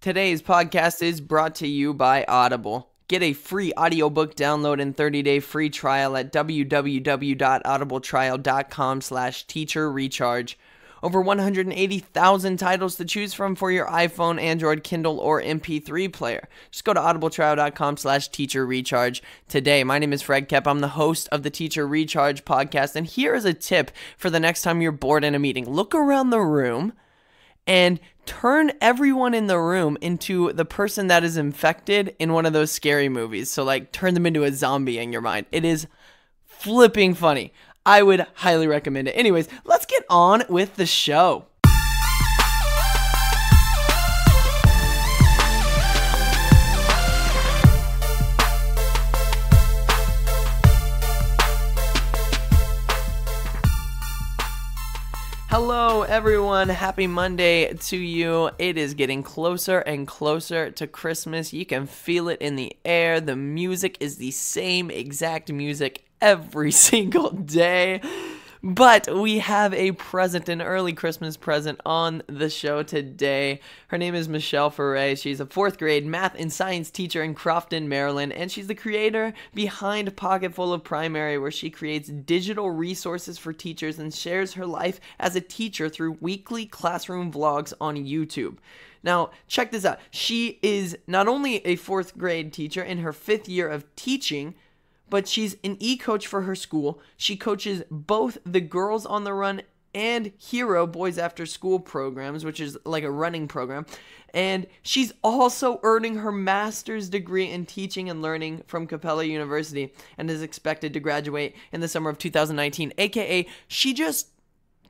Today's podcast is brought to you by Audible. Get a free audiobook download and 30-day free trial at www.audibletrial.com/teacherrecharge. Over 180,000 titles to choose from for your iPhone, Android, Kindle, or MP3 player. Just go to audibletrial.com/teacherrecharge today. My name is Fred Kepp. I'm the host of the Teacher Recharge podcast, and here is a tip for the next time you're bored in a meeting. Look around the room and turn everyone in the room into the person that is infected in one of those scary movies. So like turn them into a zombie in your mind. It is flipping funny. I would highly recommend it. Anyways, let's get on with the show. Hello everyone, happy Monday to you. It is getting closer and closer to Christmas. You can feel it in the air. The music is the same exact music every single day. But we have a present, an early Christmas present on the show today. Her name is Michelle Ferré. She's a 4th grade math and science teacher in Crofton, Maryland, and she's the creator behind Pocketful of Primary, where she creates digital resources for teachers and shares her life as a teacher through weekly classroom vlogs on YouTube. Now, check this out. She is not only a 4th grade teacher in her 5th year of teaching, but she's an eCoach for her school. She coaches both the Girls on the Run and Hero Boys After School programs, which is like a running program. And she's also earning her master's degree in teaching and learning from Capella University and is expected to graduate in the summer of 2019. AKA, she just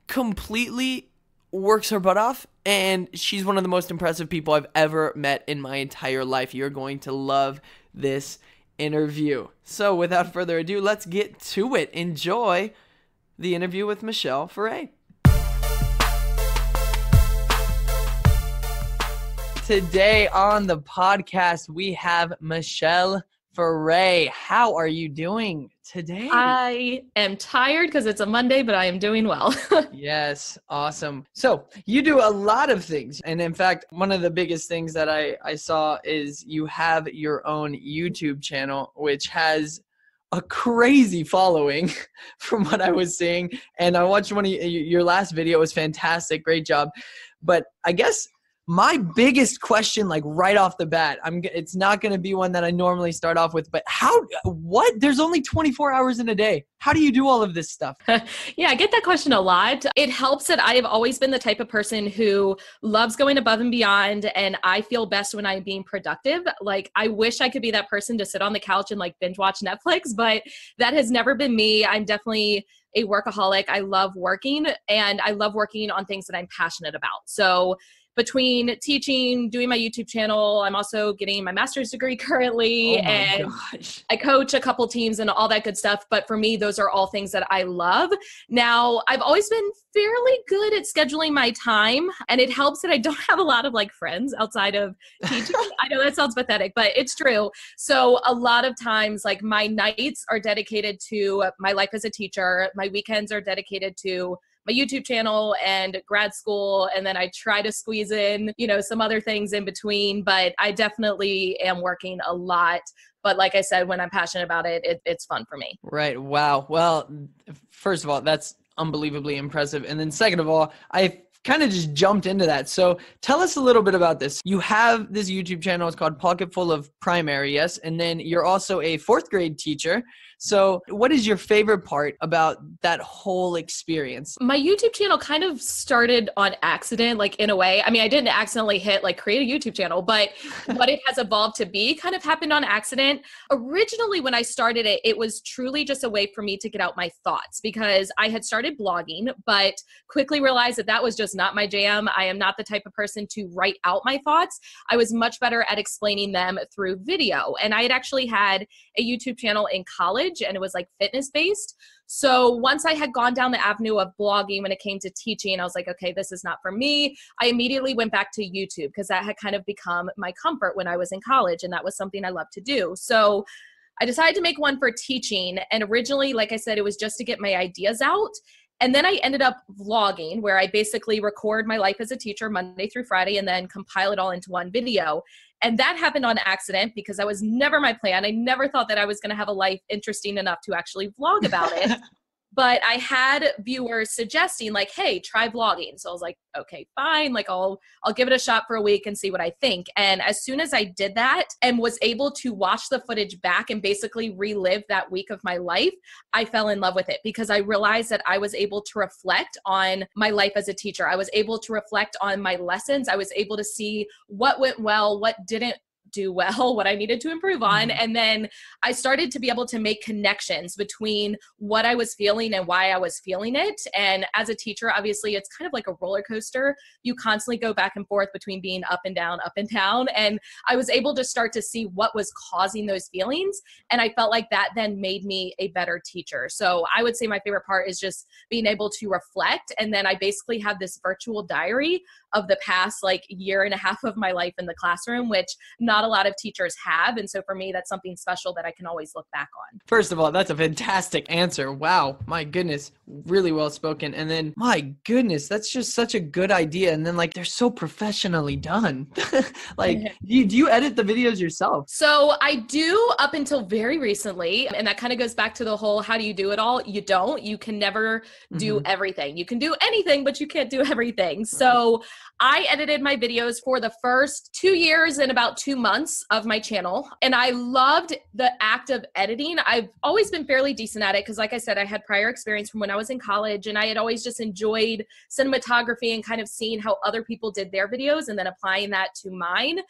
completely works her butt off, and she's one of the most impressive people I've ever met in my entire life. You're going to love this interview. So without further ado, let's get to it. Enjoy the interview with Michelle Ferré. Today on the podcast, we have Michelle Ferré. How are you doing today? I am tired because it's a Monday, but I am doing well. Yes, awesome. So you do a lot of things. And in fact, one of the biggest things that I saw is you have your own YouTube channel, which has a crazy following from what I was seeing. And I watched one of your last video. It was fantastic. Great job. But I guess my biggest question, like right off the bat, it's not going to be one that I normally start off with, but there's only 24 hours in a day. How do you do all of this stuff? Yeah, I get that question a lot. It helps that I have always been the type of person who loves going above and beyond, and I feel best when I'm being productive. Like, I wish I could be that person to sit on the couch and like binge watch Netflix, but that has never been me. I'm definitely a workaholic. I love working, and I love working on things that I'm passionate about. So between teaching, doing my YouTube channel, I'm also getting my master's degree currently, and I coach a couple teams and all that good stuff. But for me, those are all things that I love. Now, I've always been fairly good at scheduling my time, and it helps that I don't have a lot of like friends outside of teaching. I know that sounds pathetic, but it's true. So a lot of times, like my nights are dedicated to my life as a teacher. My weekends are dedicated to my YouTube channel and grad school, and then I try to squeeze in, some other things in between, but I definitely am working a lot. But like I said, when I'm passionate about it, it's fun for me. Right. Wow. Well, first of all, that's unbelievably impressive. And then second of all, I kind of just jumped into that. So tell us a little bit about this. You have this YouTube channel. It's called Pocketful of Primary, yes? And then you're also a 4th grade teacher. So what is your favorite part about that whole experience? My YouTube channel kind of started on accident, like in a way. I mean, I didn't accidentally hit like create a YouTube channel, but what it has evolved to be kind of happened on accident. Originally, when I started it, it was truly just a way for me to get out my thoughts, because I had started blogging, but quickly realized that that was just not my jam. I am not the type of person to write out my thoughts. I was much better at explaining them through video. And I had actually had a YouTube channel in college, and it was like fitness based. So once I had gone down the avenue of blogging when it came to teaching, I was like, okay, this is not for me. I immediately went back to YouTube because that had kind of become my comfort when I was in college, and that was something I loved to do. So I decided to make one for teaching. And originally, like I said, it was just to get my ideas out. And then I ended up vlogging, where I basically record my life as a teacher Monday through Friday and then compile it all into one video. And that happened on accident because that was never my plan. I never thought that I was going to have a life interesting enough to actually vlog about it. But I had viewers suggesting like, hey, try vlogging. So I was like, okay, fine. Like I'll give it a shot for a week and see what I think. And as soon as I did that and was able to watch the footage back and basically relive that week of my life, I fell in love with it because I realized that I was able to reflect on my life as a teacher. I was able to reflect on my lessons. I was able to see what went well, what didn't do well, what I needed to improve on. And then I started to be able to make connections between what I was feeling and why I was feeling it. And as a teacher, obviously it's kind of like a roller coaster. You constantly go back and forth between being up and down, up and down. And I was able to start to see what was causing those feelings. And I felt like that then made me a better teacher. So I would say my favorite part is just being able to reflect. And then I basically have this virtual diary of the past like year and a half of my life in the classroom, which not a lot of teachers have. And so for me, that's something special that I can always look back on. First of all, that's a fantastic answer. Wow. My goodness. Really well spoken. And then, my goodness, that's just such a good idea. And then like, they're so professionally done. Like, do you edit the videos yourself? So I do up until very recently. And that kind of goes back to the whole, how do you do it all? You don't. You can never do everything. You can do anything, but you can't do everything. So I edited my videos for the first 2 years and about 2 months of my channel. And I loved the act of editing. I've always been fairly decent at it because like I said, I had prior experience from when I was in college and I had always just enjoyed cinematography and kind of seeing how other people did their videos and then applying that to mine.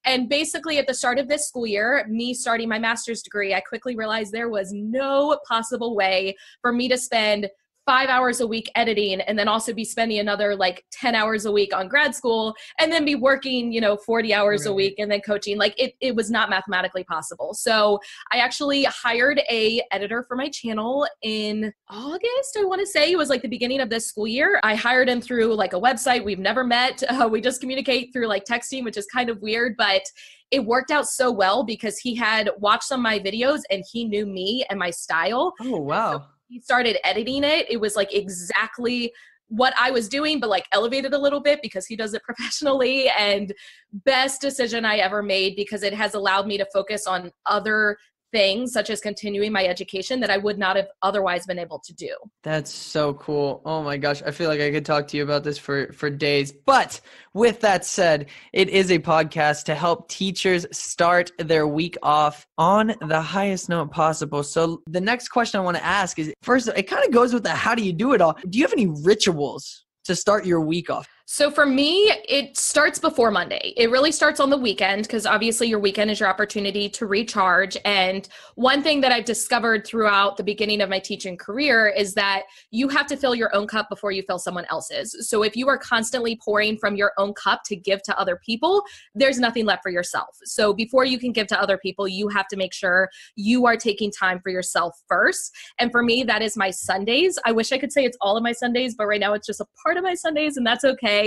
And basically at the start of this school year, me starting my master's degree, I quickly realized there was no possible way for me to spend 5 hours a week editing and then also be spending another like 10 hours a week on grad school and then be working, 40 hours a week and then coaching. Like it was not mathematically possible. So I actually hired a editor for my channel in August. I want to say it was like the beginning of this school year. I hired him through like a website. We've never met. We just communicate through like texting, which is kind of weird, but it worked out so well because he had watched some of my videos and he knew me and my style. Oh, wow. He started editing it. It was like exactly what I was doing, but like elevated a little bit because he does it professionally. And best decision I ever made because it has allowed me to focus on other things such as continuing my education that I would not have otherwise been able to do. That's so cool. Oh my gosh. I feel like I could talk to you about this for days. But with that said, it is a podcast to help teachers start their week off on the highest note possible. So the next question I want to ask is, first, it kind of goes with the how do you do it all? Do you have any rituals to start your week off? So for me, it starts before Monday. It really starts on the weekend because obviously your weekend is your opportunity to recharge. And one thing that I've discovered throughout the beginning of my teaching career is that you have to fill your own cup before you fill someone else's. So if you are constantly pouring from your own cup to give to other people, there's nothing left for yourself. So before you can give to other people, you have to make sure you are taking time for yourself first. And for me, that is my Sundays. I wish I could say it's all of my Sundays, but right now it's just a part of my Sundays and that's okay.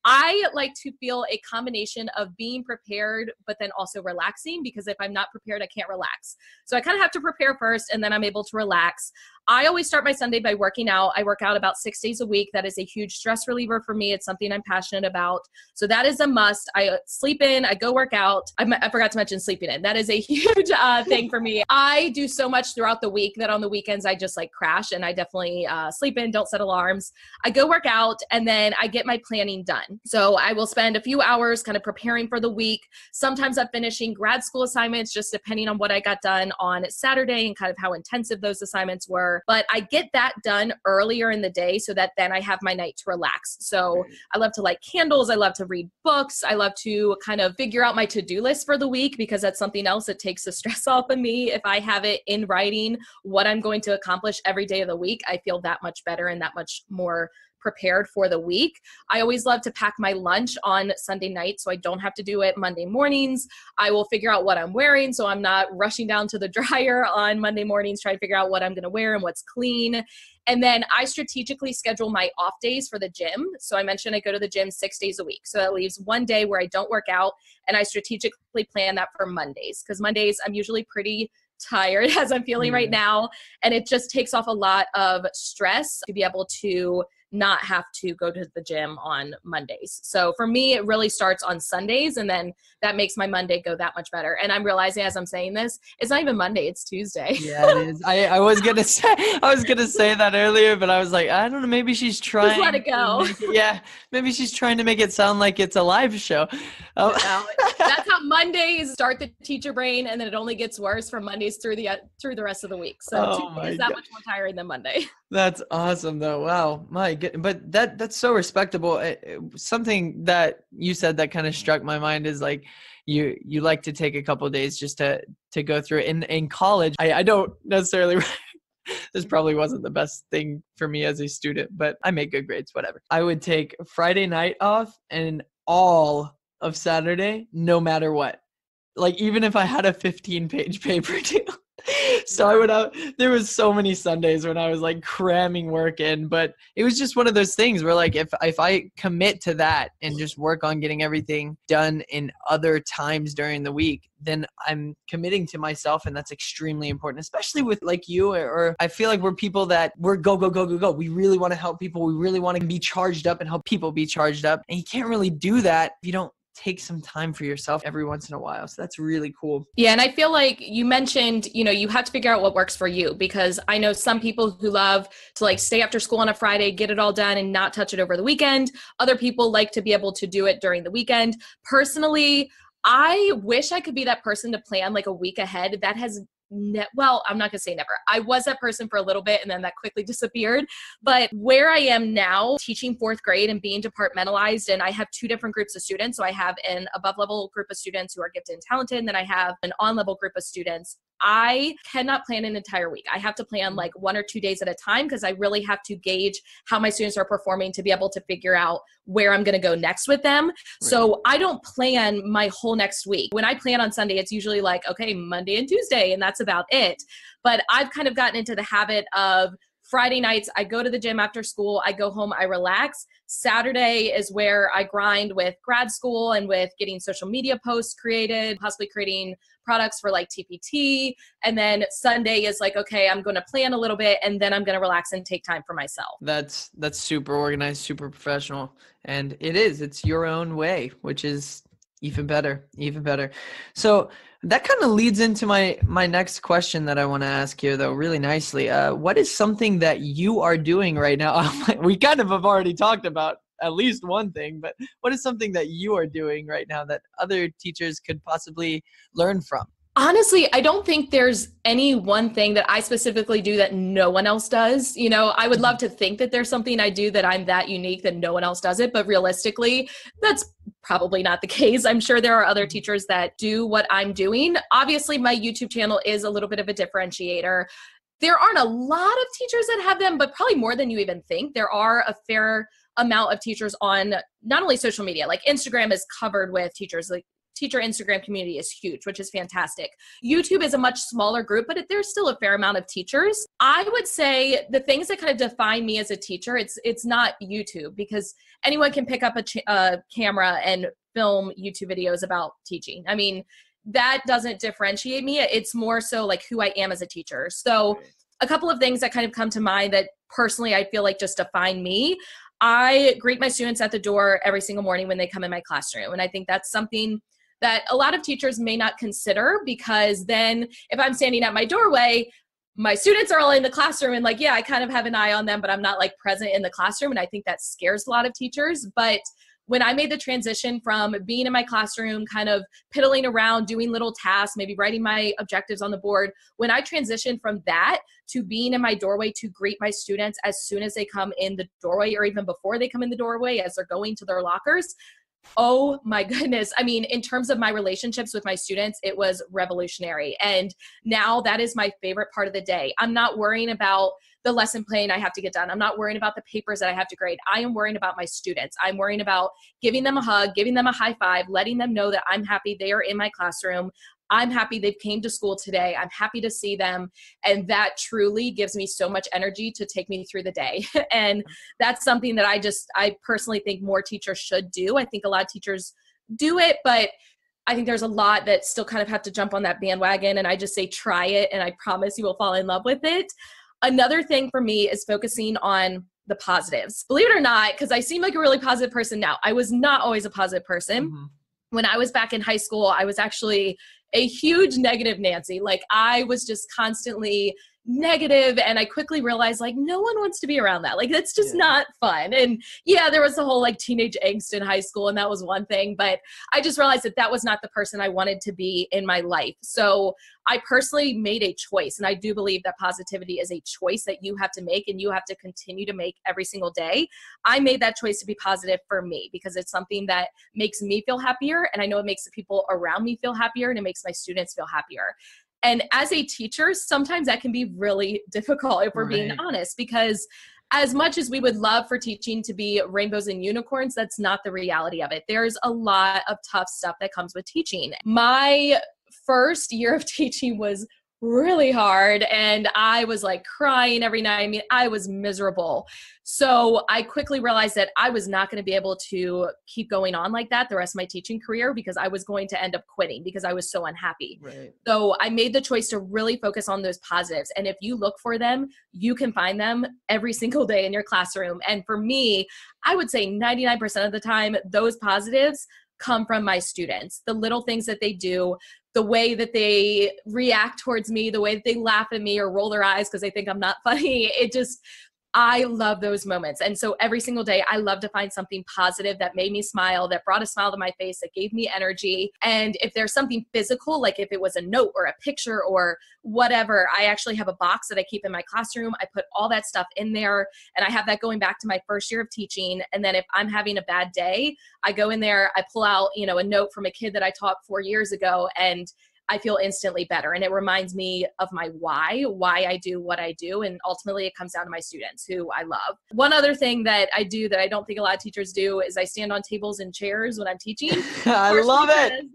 I like to feel a combination of being prepared, but then also relaxing because if I'm not prepared, I can't relax. So I kind of have to prepare first and then I'm able to relax. I always start my Sunday by working out. I work out about 6 days a week. That is a huge stress reliever for me. It's something I'm passionate about. So that is a must. I sleep in, I go work out. I forgot to mention sleeping in. That is a huge thing for me. I do so much throughout the week that on the weekends I just like crash and I definitely sleep in, don't set alarms. I go work out and then I get my planning done. So I will spend a few hours kind of preparing for the week. Sometimes I'm finishing grad school assignments, just depending on what I got done on Saturday and kind of how intensive those assignments were. But I get that done earlier in the day so that then I have my night to relax. So I love to light candles. I love to read books. I love to kind of figure out my to-do list for the week because that's something else that takes the stress off of me. If I have it in writing, what I'm going to accomplish every day of the week, I feel that much better and that much more prepared for the week. I always love to pack my lunch on Sunday night so I don't have to do it Monday mornings. I will figure out what I'm wearing so I'm not rushing down to the dryer on Monday mornings trying to figure out what I'm going to wear and what's clean. And then I strategically schedule my off days for the gym. So I mentioned I go to the gym 6 days a week. So that leaves one day where I don't work out and I strategically plan that for Mondays because Mondays I'm usually pretty tired as I'm feeling right now. And it just takes off a lot of stress to be able to not have to go to the gym on Mondays. So for me, it really starts on Sundays, and then that makes my Monday go that much better. And I'm realizing as I'm saying this, it's not even Monday, it's Tuesday. Yeah, it is. I was gonna say that earlier, but I was like, I don't know, maybe she's trying Just let it go. Maybe she's trying to make it sound like it's a live show. No, that's how Mondays start the teacher brain, and then it only gets worse from Mondays through the rest of the week. So Tuesday is that much more tiring than Monday. That's awesome, though. Wow, my good, but that's so respectable. Something that you said that kind of struck my mind is like you like to take a couple of days just to go through it. In college, I don't necessarily. This probably wasn't the best thing for me as a student, but I made good grades. Whatever. I would take Friday night off and all of Saturday, no matter what. Like even if I had a 15-page paper due. So I would have, there was so many Sundays when I was like cramming work in, but it was just one of those things where like if I commit to that and just work on getting everything done in other times during the week, then I'm committing to myself, and that's extremely important, especially with like you, or I feel like we're people that we're go. We really want to help people. We really want to be charged up and help people be charged up. And you can't really do that if you don't take some time for yourself every once in a while. So that's really cool. Yeah. And I feel like you mentioned, you have to figure out what works for you, because I know some people who love to like stay after school on a Friday, get it all done and not touch it over the weekend. Other people like to be able to do it during the weekend. Personally, I wish I could be that person to plan like a week ahead. That has well, I'm not going to say never. I was that person for a little bit and then that quickly disappeared. But where I am now, teaching fourth grade and being departmentalized, and I have two different groups of students. So I have an above level group of students who are gifted and talented, and then I have an on level group of students. I cannot plan an entire week. I have to plan like 1 or 2 days at a time, because I really have to gauge how my students are performing to be able to figure out where I'm going to go next with them. Right. So I don't plan my whole next week. When I plan on Sunday, it's usually like, okay, Monday and Tuesday, and that's about it. But I've kind of gotten into the habit of Friday nights, I go to the gym after school, I go home, I relax. Saturday is where I grind with grad school and with getting social media posts created, possibly creating products for like TPT. And then Sunday is like, okay, I'm going to plan a little bit, and then I'm going to relax and take time for myself. That's super organized, super professional. And it's your own way, which is even better. So that kind of leads into my next question that I want to ask here, though, really nicely. What is something that you are doing right now? We kind of have already talked about at least one thing, but what is something that you are doing right now that other teachers could possibly learn from? Honestly, I don't think there's any one thing that I specifically do that no one else does. I would love to think that there's something I do that I'm that unique that no one else does it, but realistically, that's probably not the case. I'm sure there are other teachers that do what I'm doing. Obviously, my YouTube channel is a little bit of a differentiator. There aren't a lot of teachers that have them, but probably more than you even think. There are a fair amount of teachers on not only social media, like Instagram is covered with teachers, like teacher Instagram community is huge, which is fantastic. YouTube is a much smaller group, but there's still a fair amount of teachers. I would say the things that kind of define me as a teacher, it's not YouTube, because anyone can pick up a camera and film YouTube videos about teaching. I mean, that doesn't differentiate me. It's more so like who I am as a teacher. So a couple of things that kind of come to mind that personally I feel like just define me. I greet my students at the door every single morning when they come in my classroom. And I think that's something that a lot of teachers may not consider, because then if I'm standing at my doorway, my students are all in the classroom and like, yeah, I kind of have an eye on them, but I'm not like present in the classroom. And I think that scares a lot of teachers. But when I made the transition from being in my classroom, kind of piddling around, doing little tasks, maybe writing my objectives on the board, when I transitioned from that to being in my doorway to greet my students as soon as they come in the doorway, or even before they come in the doorway, as they're going to their lockers, oh my goodness. I mean, in terms of my relationships with my students, it was revolutionary. And now that is my favorite part of the day. I'm not worrying about the lesson plan I have to get done. I'm not worrying about the papers that I have to grade. I am worrying about my students. I'm worrying about giving them a hug, giving them a high five, letting them know that I'm happy they are in my classroom. I'm happy they came to school today. I'm happy to see them. And that truly gives me so much energy to take me through the day. And that's something that I personally think more teachers should do. I think a lot of teachers do it, but I think there's a lot that still kind of have to jump on that bandwagon, and I just say try it, and I promise you will fall in love with it. Another thing for me is focusing on the positives. Believe it or not, because I seem like a really positive person now, I was not always a positive person. Mm-hmm. When I was back in high school, I was actually a huge negative Nancy. Like, I was just constantly negative, and I quickly realized, like, no one wants to be around that. Like, that's just not fun. And yeah, there was the whole like teenage angst in high school, and that was one thing, but I just realized that that was not the person I wanted to be in my life. So I personally made a choice, and I do believe that positivity is a choice that you have to make, and you have to continue to make every single day. I made that choice to be positive for me because it's something that makes me feel happier, and I know it makes the people around me feel happier, and it makes my students feel happier. And as a teacher, sometimes that can be really difficult, if we're being honest, because as much as we would love for teaching to be rainbows and unicorns, that's not the reality of it. There's a lot of tough stuff that comes with teaching. My first year of teaching was really hard, and I was like crying every night. I mean, I was miserable. So I quickly realized that I was not going to be able to keep going on like that the rest of my teaching career, because I was going to end up quitting because I was so unhappy. Right. So I made the choice to really focus on those positives. And if you look for them, you can find them every single day in your classroom. And for me, I would say 99% of the time, those positives come from my students. The little things that they do, the way that they react towards me, the way that they laugh at me or roll their eyes because they think I'm not funny. I love those moments. And so every single day, I love to find something positive that made me smile, that brought a smile to my face, that gave me energy. And if there's something physical, like if it was a note or a picture or whatever, I actually have a box that I keep in my classroom. I put all that stuff in there, and I have that going back to my first year of teaching. And then if I'm having a bad day, I go in there, I pull out, a note from a kid that I taught 4 years ago, and I feel instantly better. And it reminds me of my why I do what I do. And ultimately it comes down to my students, who I love. One other thing that I do that I don't think a lot of teachers do is I stand on tables and chairs when I'm teaching. I love it.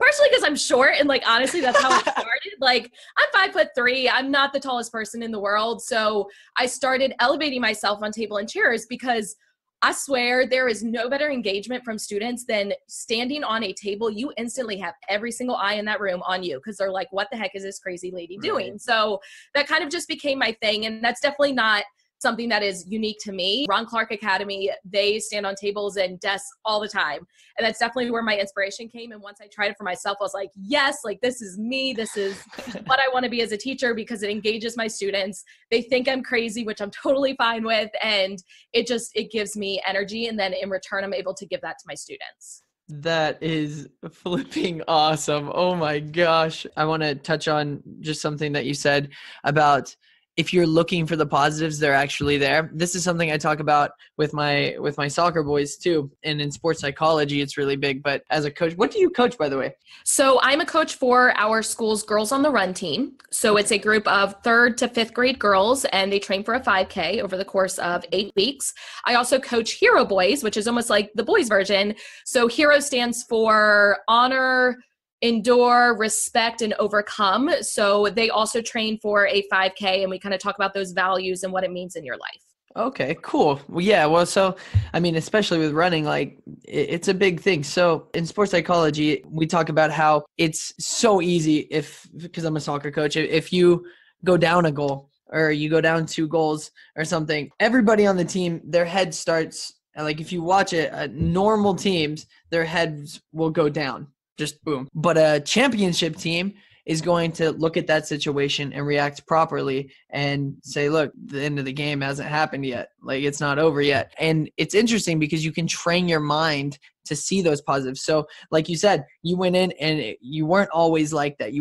Partially because I'm short, and like, honestly, that's how it started. Like, I'm 5'3". I'm not the tallest person in the world. So I started elevating myself on table and chairs because I swear there is no better engagement from students than standing on a table. You instantly have every single eye in that room on you because they're like, what the heck is this crazy lady doing? So that kind of just became my thing. And that's definitely not something that is unique to me. Ron Clark Academy, they stand on tables and desks all the time. And that's definitely where my inspiration came. And once I tried it for myself, I was like, yes, like this is me. This is what I want to be as a teacher, because it engages my students. They think I'm crazy, which I'm totally fine with. And it gives me energy. And then in return, I'm able to give that to my students. That is flipping awesome. Oh my gosh. I want to touch on just something that you said about if you're looking for the positives, they're actually there. This is something I talk about with my soccer boys too. And in sports psychology, it's really big. But as a coach, what do you coach, by the way? So I'm a coach for our school's Girls on the Run team. So it's a group of 3rd to 5th grade girls, and they train for a 5K over the course of 8 weeks. I also coach Hero Boys, which is almost like the boys version. So Hero stands for honor, endure, respect, and overcome. So they also train for a 5K, and we kind of talk about those values and what it means in your life. Okay, cool. Well, yeah. Well, so, I mean, especially with running, like it's a big thing. So in sports psychology, we talk about how it's so easy because I'm a soccer coach, if you go down a goal or you go down 2 goals or something, everybody on the team, their head starts, like if you watch it, normal teams, their heads will go down. Just boom. But a championship team is going to look at that situation and react properly and say, look, the end of the game hasn't happened yet. Like, it's not over yet. And it's interesting because you can train your mind to see those positives. So like you said, you went in and you weren't always like that.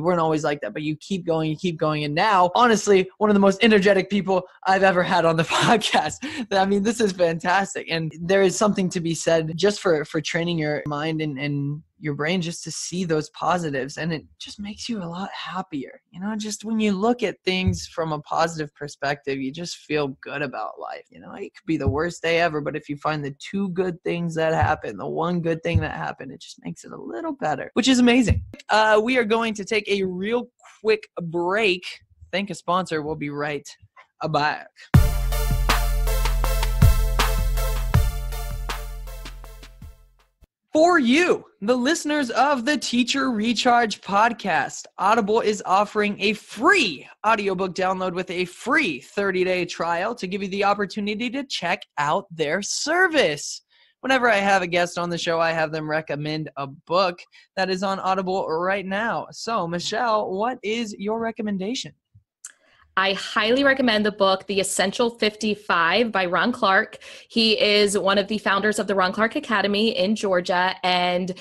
But you keep going. And now, honestly, one of the most energetic people I've ever had on the podcast. I mean, this is fantastic. And there is something to be said just for training your mind and your brain just to see those positives. And it just makes you a lot happier. Just when you look at things from a positive perspective, you just feel good about life. It could be the worst day ever, but if you find the 2 good things that happen, the 1 good thing that happened, it just makes it a little better, which is amazing. We are going to take a real quick break. Thank a sponsor. We'll be right back. For you, the listeners of the Teacher Recharge podcast, Audible is offering a free audiobook download with a free 30-day trial to give you the opportunity to check out their service. Whenever I have a guest on the show, I have them recommend a book that is on Audible right now. So, Michelle, what is your recommendation? I highly recommend the book, The Essential 55 by Ron Clark. He is one of the founders of the Ron Clark Academy in Georgia. And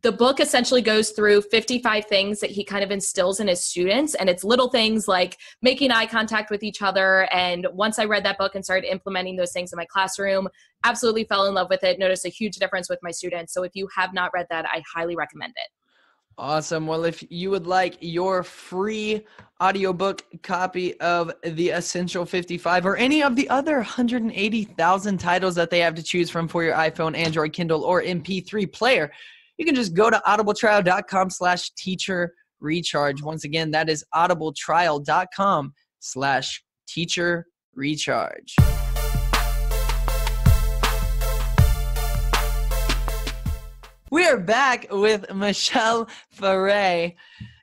the book essentially goes through 55 things that he kind of instills in his students. And it's little things like making eye contact with each other. And once I read that book and started implementing those things in my classroom, absolutely fell in love with it, noticed a huge difference with my students. So if you have not read that, I highly recommend it. Awesome. Well, if you would like your free audiobook copy of The Essential 55 or any of the other 180,000 titles that they have to choose from for your iPhone, Android, Kindle, or MP3 player, you can just go to audibletrial.com/teacher-recharge. Once again, that is audibletrial.com/teacher-recharge. We are back with Michelle Ferré,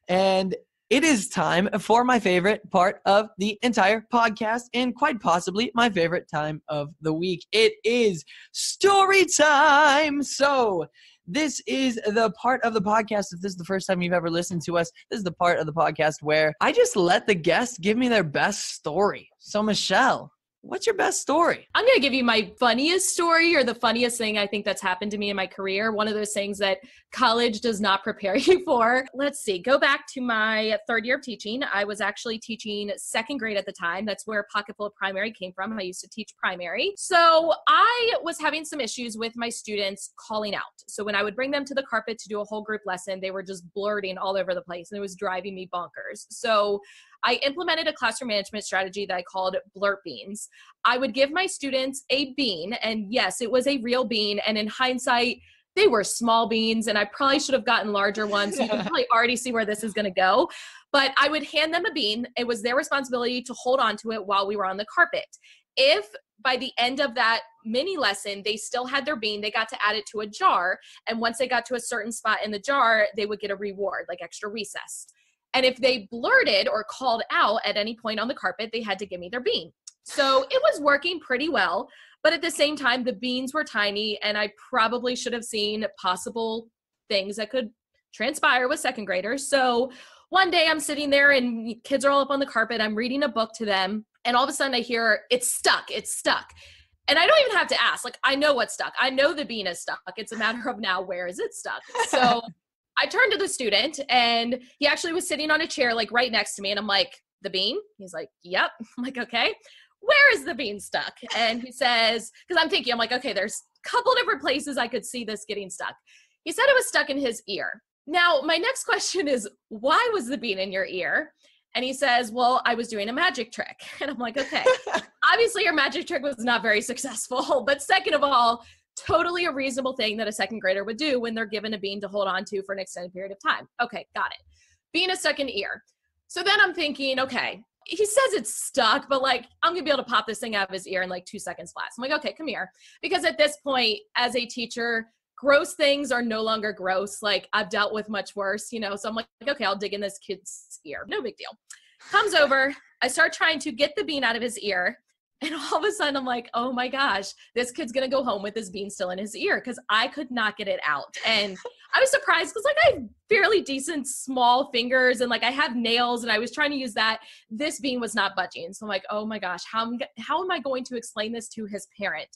and it is time for my favorite part of the entire podcast and quite possibly my favorite time of the week. It is story time. So this is the part of the podcast, if this is the first time you've ever listened to us, this is the part of the podcast where I just let the guests give me their best story. So Michelle, what's your best story? I'm going to give you my funniest story, or the funniest thing I think that's happened to me in my career. One of those things that college does not prepare you for. Let's see. Go back to my third year of teaching. I was actually teaching second grade at the time. That's where Pocketful of Primary came from. I used to teach primary. So I was having some issues with my students calling out. So when I would bring them to the carpet to do a whole group lesson, they were just blurting all over the place, and it was driving me bonkers. So I implemented a classroom management strategy that I called blurt beans. I would give my students a bean, and yes, it was a real bean. And in hindsight, they were small beans, and I probably should have gotten larger ones. So you can probably already see where this is going to go. But I would hand them a bean. It was their responsibility to hold on to it while we were on the carpet. If by the end of that mini lesson, they still had their bean, they got to add it to a jar. And once they got to a certain spot in the jar, they would get a reward, like extra recess. And if they blurted or called out at any point on the carpet, they had to give me their bean. So it was working pretty well. But at the same time, the beans were tiny, and I probably should have seen possible things that could transpire with second graders. So one day I'm sitting there and kids are all up on the carpet. I'm reading a book to them. And all of a sudden I hear, it's stuck. And I don't even have to ask. Like, I know what's stuck. I know the bean is stuck. It's a matter of now, where is it stuck? So I turned to the student, and he actually was sitting on a chair, like right next to me. And I'm like, the bean? He's like, yep. I'm like, okay, where is the bean stuck? And he says, because I'm like, okay, there's a couple different places I could see this getting stuck. He said it was stuck in his ear. Now, my next question is, why was the bean in your ear? And he says, well, I was doing a magic trick. And I'm like, okay, obviously your magic trick was not very successful. But second of all, totally a reasonable thing that a second grader would do when they're given a bean to hold on to for an extended period of time. Okay, got it. Bean is stuck in ear. So then I'm thinking, okay, he says it's stuck, but like, I'm gonna be able to pop this thing out of his ear in like 2 seconds flat. So I'm like, okay, come here. Because at this point, as a teacher, gross things are no longer gross. Like, I've dealt with much worse, so I'm like, okay, I'll dig in this kid's ear. No big deal. Comes over, I start trying to get the bean out of his ear. And all of a sudden I'm like, oh my gosh, this kid's going to go home with this bean still in his ear, because I could not get it out. And I was surprised because like I have fairly decent small fingers, and like I have nails, and I was trying to use that. This bean was not budging. So I'm like, oh my gosh, how am I going to explain this to his parent?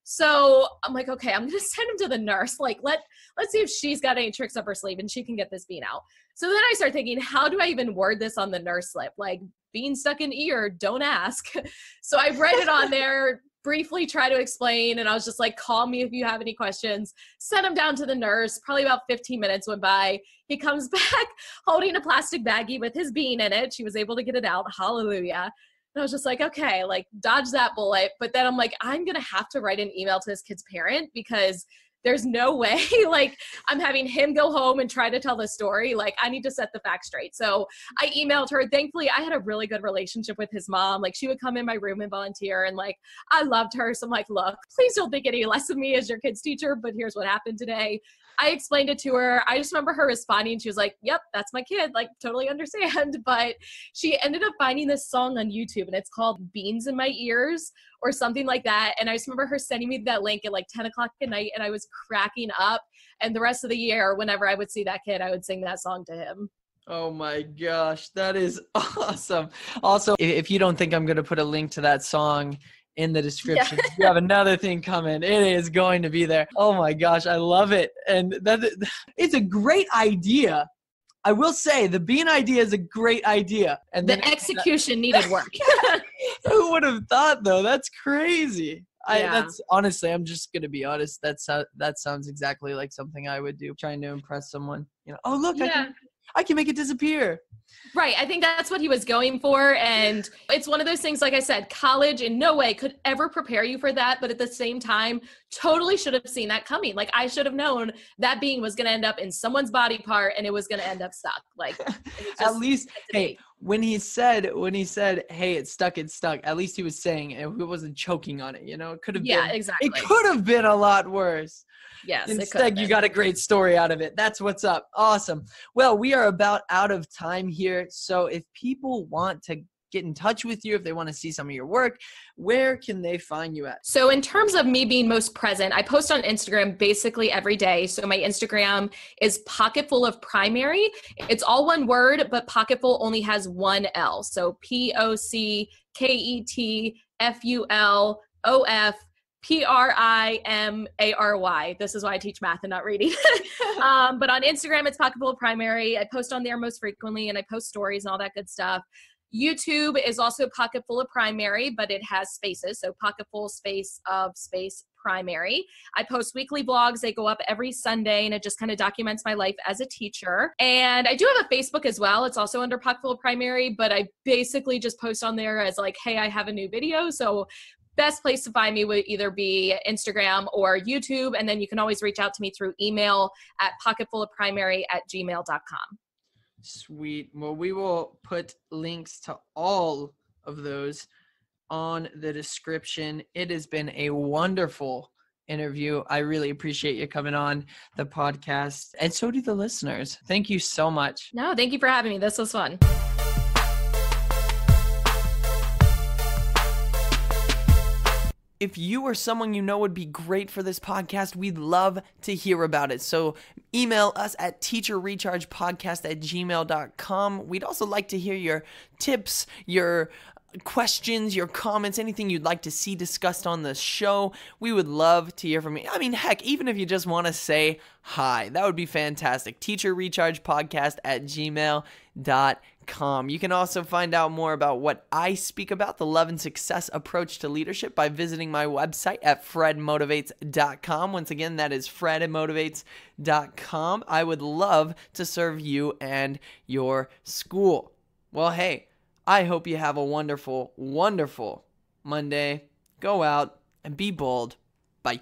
So I'm like, okay, I'm going to send him to the nurse. Like, let's see if she's got any tricks up her sleeve and she can get this bean out. So then I start thinking, how do I even word this on the nurse slip? Like, bean stuck in ear, don't ask. So I read it on there, briefly try to explain, and I was just like, call me if you have any questions. Sent him down to the nurse. Probably about 15 minutes went by. He comes back holding a plastic baggie with his bean in it. She was able to get it out. Hallelujah. And I was just like, okay, like, dodge that bullet. But then I'm like, I'm going to have to write an email to this kid's parent, because there's no way, like, I'm having him go home and try to tell the story. Like, I need to set the facts straight. So I emailed her. Thankfully, I had a really good relationship with his mom. Like, she would come in my room and volunteer, and like, I loved her. So I'm like, look, please don't think any less of me as your kid's teacher, but here's what happened today. I explained it to her. I just remember her responding. She was like, yep, that's my kid. Like, totally understand. But she ended up finding this song on YouTube, and it's called Beans in My Ears or something like that. And I just remember her sending me that link at like 10 o'clock at night, and I was cracking up. And the rest of the year, whenever I would see that kid, I would sing that song to him. Oh my gosh, that is awesome. Also, if you don't think I'm going to put a link to that song in the description, you have another thing coming. It is going to be there. Oh my gosh, I love it. And it's a great idea. I will say the bean idea is a great idea. And the execution needed work. Who would have thought though? That's crazy. That's honestly, I'm just going to be honest. That sounds exactly like something I would do, trying to impress someone. Oh, look, I can make it disappear. Right. I think that's what he was going for. And it's one of those things, like I said, college in no way could ever prepare you for that. But at the same time, totally should have seen that coming. Like, I should have known that being was going to end up in someone's body part and it was going to end up stuck. Like, at least, hey, when he said, hey, it's stuck, at least he was saying it. He wasn't choking on it. It could have been. Yeah, exactly. It could have been a lot worse. Yes. Instead, you got a great story out of it. That's what's up. Awesome. Well, we are about out of time here. So if people want to get in touch with you, if they want to see some of your work, where can they find you at? So in terms of me being most present, I post on Instagram basically every day. So my Instagram is Pocketful of Primary. It's all one word, but Pocketful only has one L. So POCKETFULOF This is why I teach math and not reading. But on Instagram, it's Pocketful of Primary. I post on there most frequently, and I post stories and all that good stuff. YouTube is also Pocketful of Primary, but it has spaces. So Pocketful space of space primary. I post weekly vlogs. They go up every Sunday, and it just kind of documents my life as a teacher. And I do have a Facebook as well. It's also under Pocketful of Primary, but I basically just post on there as like, hey, I have a new video. So best place to find me would either be Instagram or YouTube. And then you can always reach out to me through email at pocketfulofprimary@gmail.com. Sweet. Well, we will put links to all of those on the description. It has been a wonderful interview. I really appreciate you coming on the podcast, and so do the listeners. Thank you so much. No, thank you for having me. This was fun. If you or someone you know would be great for this podcast, we'd love to hear about it. So email us at teacherrechargepodcast@gmail.com. We'd also like to hear your tips, your questions, your comments, anything you'd like to see discussed on the show. We would love to hear from you. I mean, heck, even if you just want to say hi, that would be fantastic. teacherrechargepodcast@gmail.com. You can also find out more about what I speak about, the love and success approach to leadership, by visiting my website at fredmotivates.com. Once again, that is fredmotivates.com. I would love to serve you and your school. Well, hey, I hope you have a wonderful, wonderful Monday. Go out and be bold. Bye.